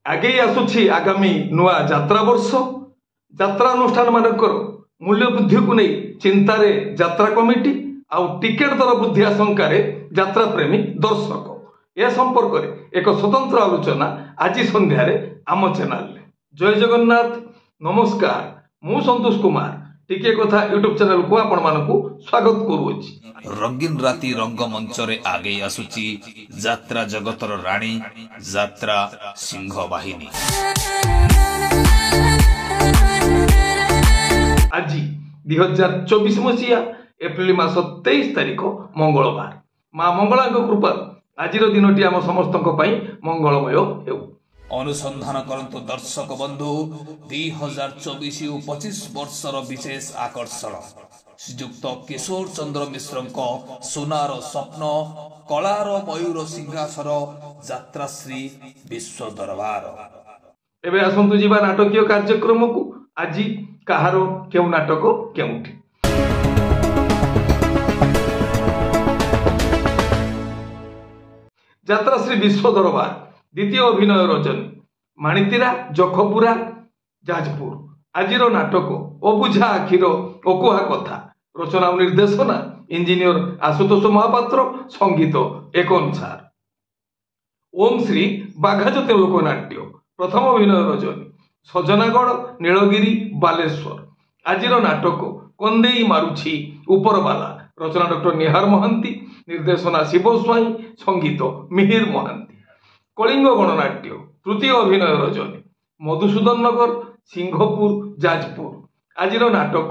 आगे आसुछि आगामी नुआ यात्रा वर्ष यात्रा अनुष्ठान मानकर मूल्य वृद्धि को नहीं चिंतार यात्रा कमिटी आउ टिकेट दर वृद्धि आशंकार यात्रा प्रेमी दर्शक ए संपर्क में एक स्वतंत्र आलोचना आज संध्यारे आम चैनल जय जगन्नाथ नमस्कार मु संतोष कुमार टिके कथा यूट्यूब चैनल को आपण मानकु स्वागत करूछि। रंगीन राति रंगमंच रे आगे आसुची यात्रा जगतर राणी यात्रा सिंह बाहिनी। आज 2024 मसीहा एप्रिल मास 23 तारिख मंगलवार माँ मंगला कृपा आज दिनटी आम समस्त मंगलमय हेउ। अनुसंधान करंतु दर्शक बंधु 2024 और 25 वर्षर विशेष आकर्षण श्रीजुक्त किशोर चंद्र मिश्र सोनार स्वप्न कलार मयूर सिंहासन यात्राश्री विश्व दरबार। एबे आसंतु जीवा नाटकीय कार्यक्रम को आज कहार केउ नाटक केउठी यात्राश्री विश्व दरबार द्वितीय अभिनय रजनी माणितीरा जखपुरा जाजपुर। आजिर नाटक अबुझा आखिर अकुहा कथा रचना और निर्देशना इंजीनियर आशुतोष महापात्र संगीत एक अनुसार ओम श्री बाघाजते लोकनाट्य प्रथम अभिनय रजनी सजनागढ़ नीलगिरी बालेश्वर। आजिर नाटक कंदेई मारुछि उपरबाला रचना डॉक्टर निहार महांती निर्देशना शिव स्वाई संगीत मिहिर महांती। कलिंग गणनाट्य तृतीय अभिनय रजनी मधुसूदन नगर सिंहपुर जाजपुर। आजिर नाटक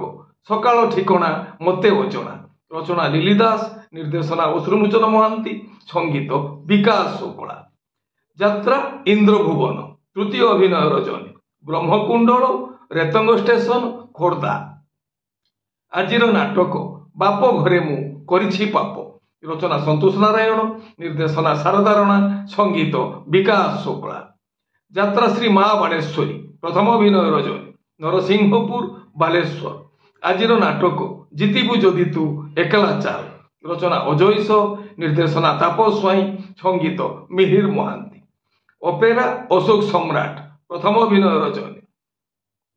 सकाळ ठिकणा मते अजणा रचना लिली दास निर्देशना अश्रुमोचन महांती संगीत विकास शुक्ला। यात्रा इंद्रभुवन तृतीय अभिनय रजनी ब्रह्मकुंडल रेतंग स्टेशन खोर्धा। आजिर नाटक बाप घरे मु करिछि पाप रचना संतोष नारायण निर्देशना शारदा राणा संगीत विकास शुक्ला। यात्राश्री माँ बाणेश्वरी प्रथम अभिनय रजनी नरसिंहपुर बालेश्वर। आजिर नाटक जितिबु जदि तू एकला चाल रचना अजयस निर्देशना तापस स्वाई संगीत मिहिर महांती। अपेरा अशोक सम्राट प्रथम अभिनय रजनी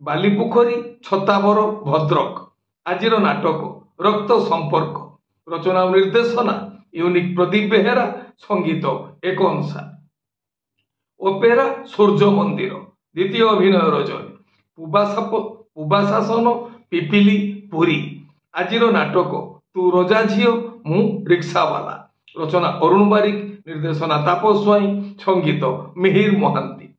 बालीपुखरी छताबर भद्रक। आजिर नाटक रक्त संपर्क रचना और निर्देशना यूनिक प्रदीप बेहेरा संगीत एक अनुसार। ओपेरा सूर्य मंदिर द्वितीय अभिनय रजनी पुबाशासन पिपिली पुरी। आजिर नाटक तू रजा झियो मु रिक्सावाला रचना अरुण बारिक निर्देशना तापस स्वाई संगीत मिहिर महांती।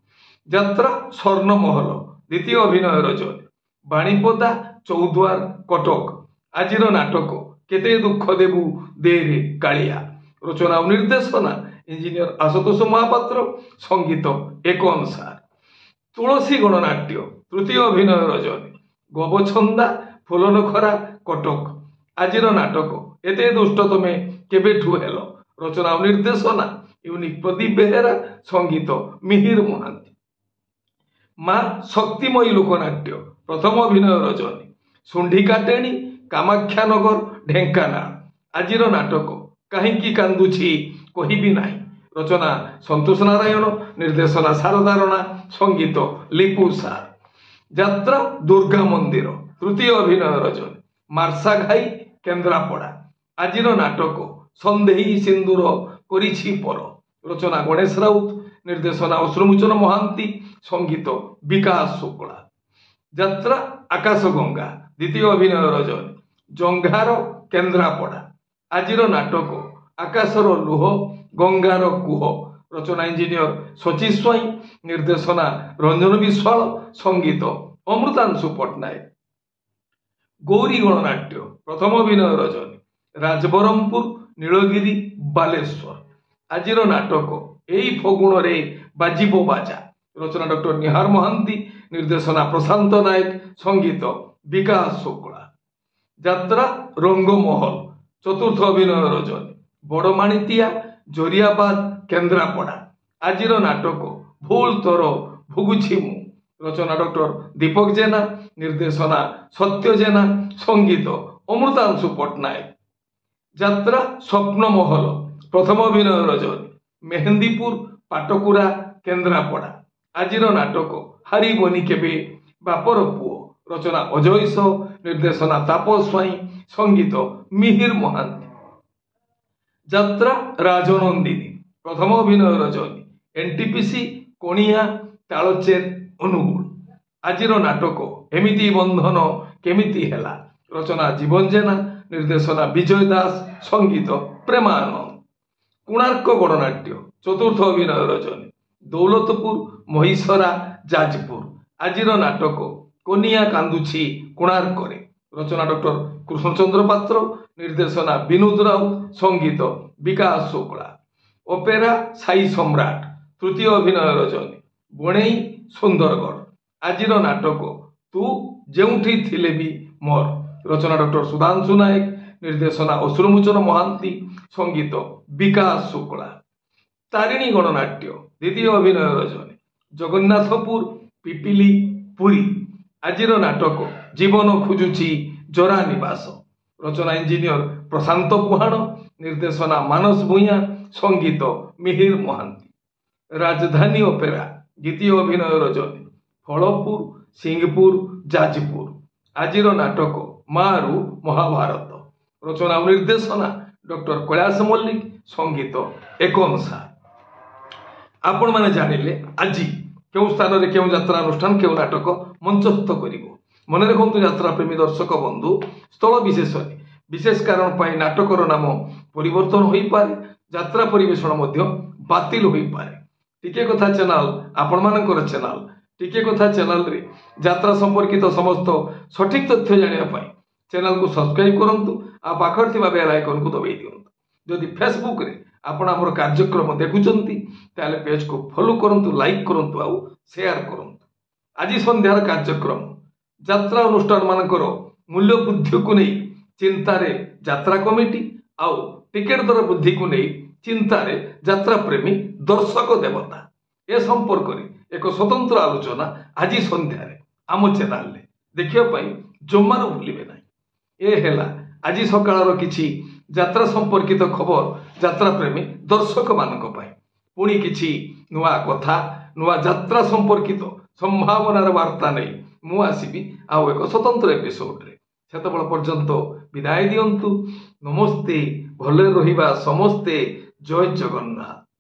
यात्रा स्वर्णमहल द्वितीय अभिनय रजनी बाणीपदा चौद्वार कटक। आजिर नाटक केते दुख देबु देरे कालिया रचना और निर्देशना इंजीनियर आशुतोष महापात्र संगीत एक अनुसार। तुलसी गणनाट्य तृतीय अभिनय रजनी गवछंदा फुलनखरा कटक। आजिर नाटक एते दुष्ट तमे केबेठु हेल रचना और निर्देशना यूनिक प्रदीप बेहेरा संगीत मिहिर महांती। माँ शक्तिमयी लोकनाट्य प्रथम अभिनय रजनी सुंढिकाटेणी कामाख्यानगर ढेंकानाल। आजिर नाटक कहीं कांदुछि कहिबी नाही रचना संतोष नारायण निर्देशना शारदा राणा संगीत लिपु सार। यात्रा दुर्गा मंदिर तृतीय अभिनय रजनी मार्सा घाई केन्द्रापड़ा। आजिर नाटक संदेही सिंदूर करिछि पर रचना गणेश राउत निर्देशना अश्रुमोचन महांती संगीत विकास शुक्ला। यात्रा आकाश गंगा द्वितीय अभिनय रजनी जंघार केन्द्रापड़ा। आजिर नाटक आकाशर लुह गंगार कुह रचना इंजीनियर शची स्वाई निर्देशना रंजन विश्वाल संगीत अमृतांशु पट्टनायक। गौरी गणनाट्य प्रथम अभिनय रजनी राजबरमपुर नीलगिरी बालेश्वर। आजिर नाटक एई फगुण रे बाजिबो बाजा रचना डॉक्टर निहार महांती निर्देशना प्रशांत नायक संगीत विकास शुक्ला। यात्रा रंगमहल चतुर्थ अभिनय रजनी बड़माणितिया जरियाबाद केन्द्रापड़ा। आजिर नाटक भूल तोर भुगुछि मु रचना डॉक्टर दीपक जेना निर्देशना सत्य जेना संगीत अमृतांशु पट्टनायक। यात्रा स्वप्नमहल प्रथम अभिनय रजनी मेहंदीपुर पाटकुरा केन्द्रापड़ा। ଆଜିର ନାଟକ ହାରିବନି କେବେ ବାପର ପୁଅ। ରଚନା ଅଜୟ ସାହୁ, ନିର୍ଦ୍ଦେଶନା ତାପସ ସ୍ୱାଇଁ, ସଙ୍ଗୀତ ମିହିର ମହାନ୍ତି। ଯାତ୍ରା ରାଜନନ୍ଦିନୀ। ପ୍ରଥମ ଅଭିନୟ ରଜନୀ। ଏନଟିପିସି କଣିଆ ତାଳଚେର ଅନୁଗୁଳ। ଆଜିର ନାଟକ ଏମିତି ବନ୍ଧନ କେମିତି ହେଲା। ରଚନା ଜୀବନ ଜେନା, ନିର୍ଦ୍ଦେଶନା ବିଜୟ ଦାସ, ସଙ୍ଗୀତ ପ୍ରେମାନନ୍ଦ। କୋଣାର୍କ ଗଣନାଟ୍ୟ। ଚତୁର୍ଥ ଅଭିନୟ ରଜନୀ। ଦୌଲତପୁର ମହିଶରା ଯାଜପୁର। ଆଜିର ନାଟକ କନିଆ କାନ୍ଦୁଛି କୋଣାର୍କରେ। ରଚନା ଡକ୍ଟର କୃଷ୍ଣଚନ୍ଦ୍ର ପାତ୍ର, ନିର୍ଦ୍ଦେଶନା ବିନୋଦ ରାଉତ, ସଙ୍ଗୀତ ବିକାଶ ଶୁକ୍ଳା। ଅପେରା ସାଇ ସମ୍ରାଟ। ତୃତୀୟ ଅଭିନୟ ରଜନୀ। ବଣେଇ ସୁନ୍ଦରଗଡ଼। ଆଜିର ନାଟକ ତୁ ଯେଉଁଠି ଥିଲେ ବି ମୋର। ରଚନା ଡକ୍ଟର ସୁଧାଂଶୁ ନାୟକ, ନିର୍ଦ୍ଦେଶନା ଅଶ୍ରୁମୋଚନ ମହାନ୍ତି, ସଙ୍ଗୀତ ବିକାଶ ଶୁକ୍ଳା। ତାରିଣୀ ଗଣନାଟ୍ୟ। ଦ୍ୱିତୀୟ ଅଭିନୟ ରଜନୀ। ଜଗନ୍ନାଥପୁର ପିପିଲି ପୁରୀ। ଆଜିର ନାଟକ ଜୀବନ ଖୋଜୁଛି ଜରା ନିବାସ। ରଚନା ଇଞ୍ଜିନିୟର ପ୍ରଶାନ୍ତ ପୁହାଣ, ନିର୍ଦ୍ଦେଶନା ମାନସ ଭୂୟାଁ, ସଙ୍ଗୀତ ମିହିର ମହାନ୍ତି। ରାଜଧାନୀ ଅପେରା। ଦ୍ୱିତୀୟ ଅଭିନୟ ରଜନୀ। ଫଳପୁର ସିଂହପୁର ଯାଜପୁର। ଆଜିର ନାଟକ ମାରୁ ମହାଭାରତ। ରଚନା ଓ ନିର୍ଦ୍ଦେଶନା ଡକ୍ଟର କୈଳାସ ମଲ୍ଲିକ, ସଙ୍ଗୀତ ଏକନସା। ଆପଣମାନେ ଜାଣିଲେ ଆଜି କେଉଁ ସ୍ଥାନରେ କେଉଁ ଯାତ୍ରା ଅନୁଷ୍ଠାନ କେଉଁ ନାଟକ ମଞ୍ଚସ୍ଥ କରିବ। ମନେ ରଖନ୍ତୁ ଯାତ୍ରା ପ୍ରେମୀ ଦର୍ଶକ ବନ୍ଧୁ, ସ୍ଥଳ ବିଶେଷରେ ବିଶେଷ କାରଣ ପାଇଁ ନାଟକର ନାମ ପରିବର୍ତ୍ତନ ହୋଇପାରେ, ଯାତ୍ରା ପରିବେଷଣ ମଧ୍ୟ ବାତିଲ ହୋଇପାରେ। ଟିକେ କଥା ଚ୍ୟାନେଲ ଆପଣମାନଙ୍କର ଚ୍ୟାନେଲ। ଟିକେ କଥା ଚ୍ୟାନେଲରେ ଯାତ୍ରା ସମ୍ପର୍କିତ ସମସ୍ତ ସଠିକ ତଥ୍ୟ ଜାଣିବା ପାଇଁ ଚ୍ୟାନେଲକୁ ସବସ୍କ୍ରାଇବ କରନ୍ତୁ ଆଉ ପାଖରେ ଥିବା ବେଲ ଆଇକନକୁ ଦବାଇ ଦିଅନ୍ତୁ। ଯଦି ଫେସବୁକରେ ଆପଣ ଆମର କାର୍ଯ୍ୟକ୍ରମ ଦେଖୁଛନ୍ତି ତାହେଲେ ପେଜକୁ ଫଲୋ କରନ୍ତୁ, ଲାଇକ୍ କରନ୍ତୁ ଆଉ ସେୟାର କରନ୍ତୁ। ଆଜି ସନ୍ଧ୍ୟାର କାର୍ଯ୍ୟକ୍ରମ ଯାତ୍ରା ଅନୁଷ୍ଠାନ ମାନଙ୍କର ମୂଲ୍ୟ ବୃଦ୍ଧିକୁ ନେଇ ଚିନ୍ତାରେ ଯାତ୍ରା କମିଟି ଆଉ ଟିକେଟ ଦର ବୃଦ୍ଧିକୁ ନେଇ ଚିନ୍ତାରେ ଯାତ୍ରା ପ୍ରେମୀ ଦର୍ଶକ ଦେବତା। ଏ ସମ୍ପର୍କରେ ଏକ ସ୍ୱତନ୍ତ୍ର ଆଲୋଚନା ଆଜି ସନ୍ଧ୍ୟାରେ ଆମ ଚ୍ୟାନେଲରେ ଦେଖିବା ପାଇଁ ଜମାରୁ ଭୁଲିବେ ନାହିଁ। ଏ ହେଲା ଆଜି ସକାଳର କିଛି ଯାତ୍ରା ସମ୍ପର୍କିତ ଖବର ଯାତ୍ରା ପ୍ରେମୀ ଦର୍ଶକ ମାନଙ୍କ ପାଇଁ। ପୁଣି କିଛି ନୂଆ କଥା, ନୂଆ ଯାତ୍ରା ସମ୍ପର୍କିତ ସମ୍ଭାବନାର ବାର୍ତ୍ତା ନେଇ ମୁଁ ଆସିବି ଆଉ ଏକ ସ୍ୱତନ୍ତ୍ର ଏପିସୋଡରେ। ସେତେବେଳେ ପର୍ଯ୍ୟନ୍ତ ବିଦାୟ ଦିଅନ୍ତୁ। ନମସ୍ତେ। ଭଲରେ ରହିବା ସମସ୍ତେ। ଜୟ ଜଗନ୍ନାଥ।